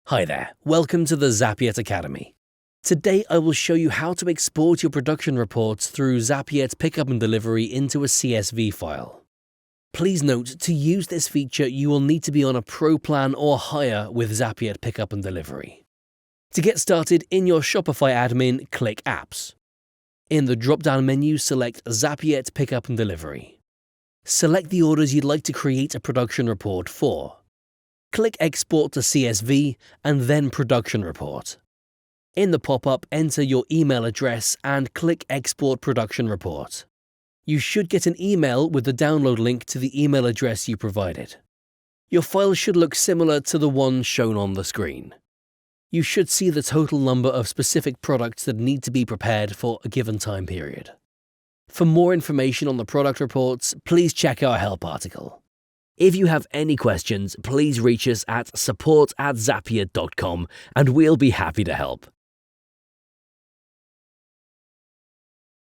Hi there, welcome to the Zapiet Academy. Today I will show you how to export your production reports through Zapiet Pickup and Delivery into a CSV file. Please note, to use this feature you will need to be on a Pro plan or higher with Zapiet Pickup and Delivery. To get started, in your Shopify admin, click Apps. In the drop-down menu, select Zapiet Pickup and Delivery. Select the orders you'd like to create a production report for. Click Export to CSV and then Production Report. In the pop-up, enter your email address and click Export Production Report. You should get an email with the download link to the email address you provided. Your file should look similar to the one shown on the screen. You should see the total number of specific products that need to be prepared for a given time period. For more information on the product reports, please check our help article. If you have any questions, please reach us at support@zapiet.com and we'll be happy to help.